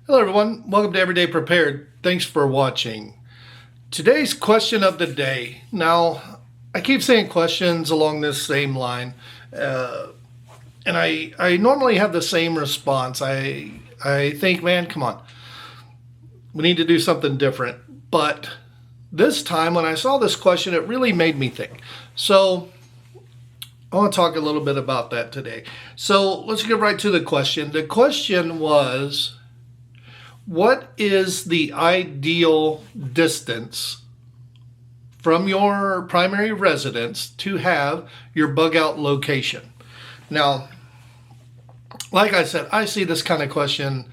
Hello everyone, welcome to Everyday Prepared. Thanks for watching. Today's question of the day. Now, I keep saying questions along this same line, and I normally have the same response. I think, man, come on, we need to do something different. But this time when I saw this question, it really made me think. So I want to talk a little bit about that today. So let's get right to the question. The question was, what is the ideal distance from your primary residence to have your bug out location? Now, like I said, I see this kind of question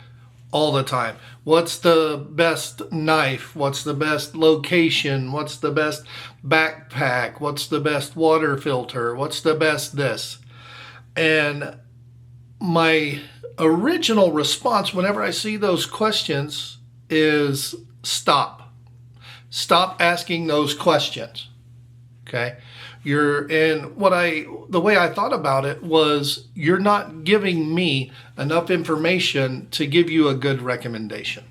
all the time. What's the best knife? What's the best location? What's the best backpack? What's the best water filter? What's the best this? And my original response whenever I see those questions is stop. Stop asking those questions. Okay? The way I thought about it was, you're not giving me enough information to give you a good recommendation.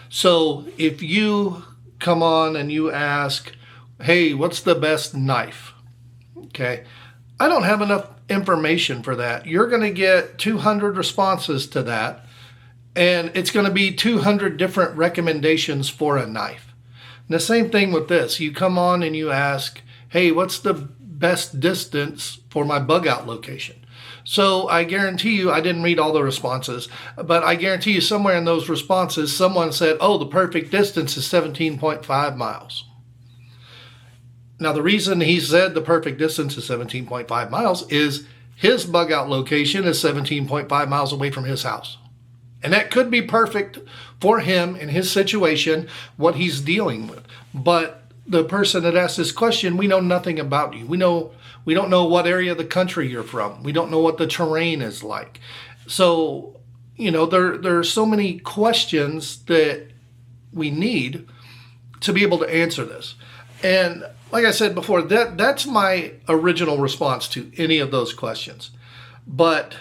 So if you come on and you ask, hey, what's the best knife? Okay, I don't have enough information for that. You're going to get 200 responses to that, and it's going to be 200 different recommendations for a knife. And the same thing with this. You come on and you ask, hey, what's the best distance for my bug out location? So I guarantee you, I didn't read all the responses, but I guarantee you somewhere in those responses, someone said, oh, the perfect distance is 17.5 miles. Now, the reason he said the perfect distance is 17.5 miles is his bug out location is 17.5 miles away from his house. And that could be perfect for him in his situation, what he's dealing with. But the person that asked this question, we know nothing about you. We don't know what area of the country you're from. We don't know what the terrain is like. So, there are so many questions that we need to be able to answer this. And like I said before, that's my original response to any of those questions. But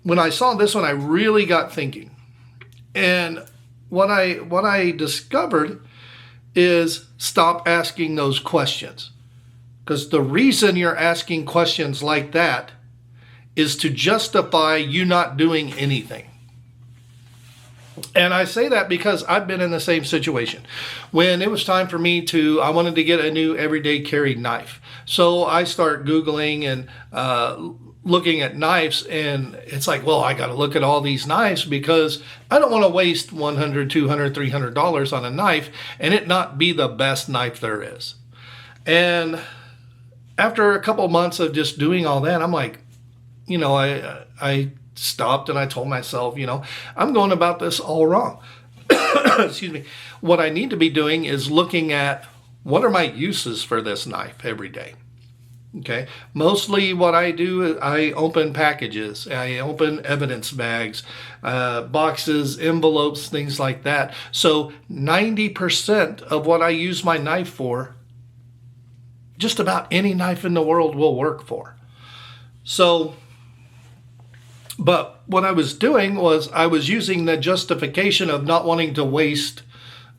when I saw this one, I really got thinking. And what I discovered is stop asking those questions. Because the reason you're asking questions like that is to justify you not doing anything. And I say that because I've been in the same situation. When it was time for me I wanted to get a new everyday carry knife. So I start Googling and looking at knives, and it's like, well, I got to look at all these knives because I don't want to waste $100, $200, $300 on a knife and it not be the best knife there is. And after a couple of months of just doing all that, I'm like, I stopped and I told myself, I'm going about this all wrong. Excuse me. What I need to be doing is looking at what are my uses for this knife every day. Okay. Mostly what I do is I open packages. I open evidence bags, boxes, envelopes, things like that. So 90% of what I use my knife for, just about any knife in the world will work for. But what I was doing was I was using the justification of not wanting to waste,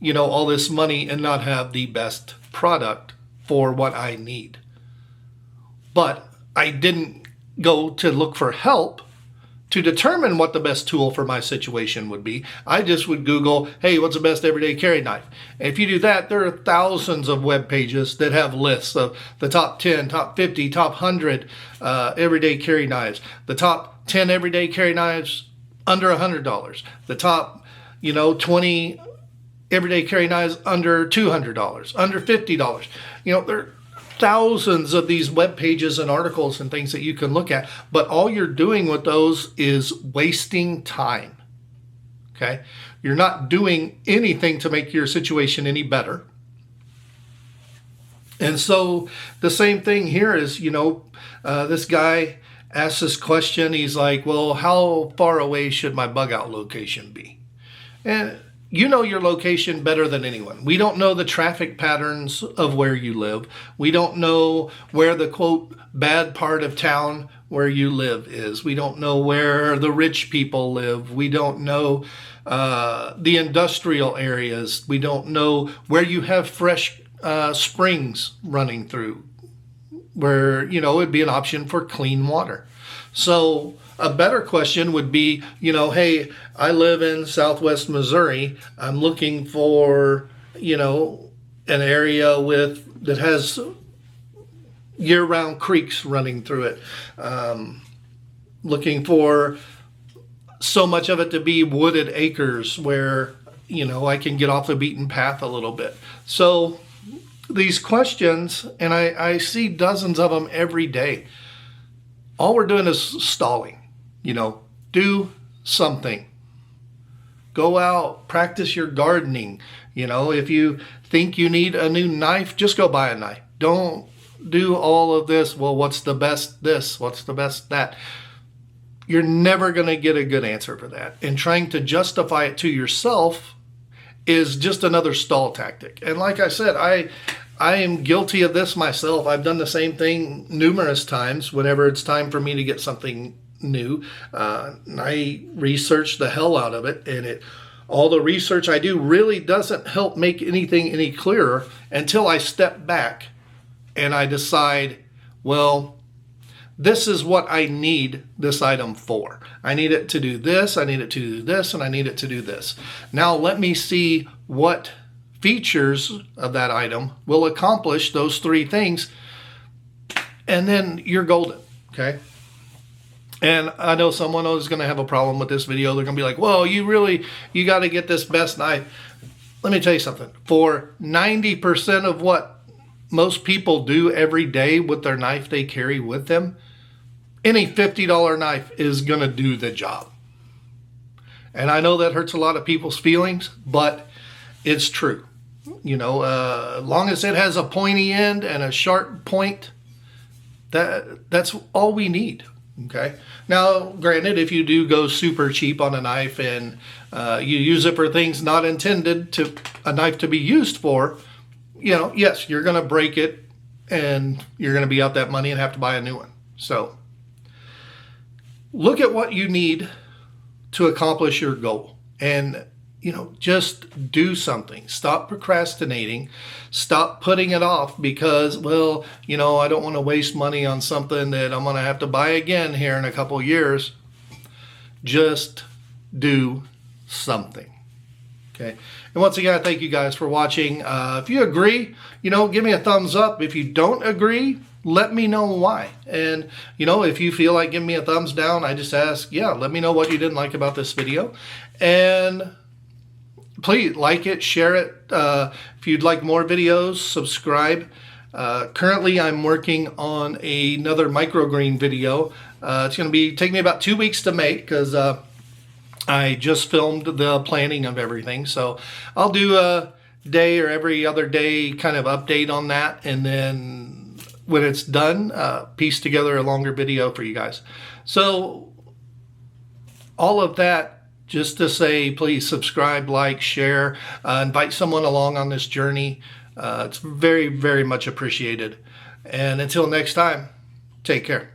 all this money and not have the best product for what I need. But I didn't go to look for help to determine what the best tool for my situation would be. I just would Google, hey, what's the best everyday carry knife? And if you do that, there are thousands of web pages that have lists of the top 10, top 50, top 100 everyday carry knives, the top 10 everyday carry knives under $100, the top, 20 everyday carry knives under $200, under $50. There are thousands of these web pages and articles and things that you can look at, but all you're doing with those is wasting time. Okay? You're not doing anything to make your situation any better. And so the same thing here is, this guy asked this question. He's like, well, how far away should my bug out location be? And you know your location better than anyone. We don't know the traffic patterns of where you live. We don't know where the quote bad part of town where you live is. We don't know where the rich people live. We don't know the industrial areas. We don't know where you have fresh springs running through, where, you know, it'd be an option for clean water. So a better question would be, you know, hey, I live in Southwest Missouri. I'm looking for, you know, an area that has year-round creeks running through it. Looking for so much of it to be wooded acres where, you know, I can get off the beaten path a little bit. So these questions, and I see dozens of them every day. All we're doing is stalling. You know, do something. Go out, practice your gardening. You know, if you think you need a new knife, just go buy a knife. Don't do all of this. Well, what's the best this? What's the best that? You're never going to get a good answer for that. And trying to justify it to yourself is just another stall tactic. And like I said, I am guilty of this myself. I've done the same thing numerous times whenever it's time for me to get something new. I research the hell out of it, and all the research I do really doesn't help make anything any clearer until I step back and I decide, well, this is what I need this item for. I need it to do this, I need it to do this, and I need it to do this. Now let me see what features of that item will accomplish those three things, and then you're golden, okay? And I know someone is going to have a problem with this video. They're going to be like, well, you got to get this best knife. Let me tell you something. For 90% of what most people do every day with their knife they carry with them, any $50 knife is going to do the job. And I know that hurts a lot of people's feelings, but it's true. You know, as long as it has a pointy end and a sharp point, that's all we need. Okay. Now, granted, if you do go super cheap on a knife and you use it for things not intended to a knife to be used for, you know, yes, you're going to break it and you're going to be out that money and have to buy a new one. So look at what you need to accomplish your goal and, you know, just do something. Stop procrastinating. Stop putting it off because, well, you know, I don't want to waste money on something that I'm going to have to buy again here in a couple years. Just do something. Okay. And once again, I thank you guys for watching. If you agree, you know, give me a thumbs up. If you don't agree, let me know why. And, you know, if you feel like giving me a thumbs down, I just ask, yeah, let me know what you didn't like about this video. And please like it, share it. If you'd like more videos, subscribe. Currently, I'm working on another microgreen video. It's going to take me about 2 weeks to make because I just filmed the planning of everything. So I'll do a day or every other day kind of update on that. And then when it's done, piece together a longer video for you guys. So all of that, just to say, please subscribe, like, share, invite someone along on this journey. It's very, very much appreciated. And until next time, take care.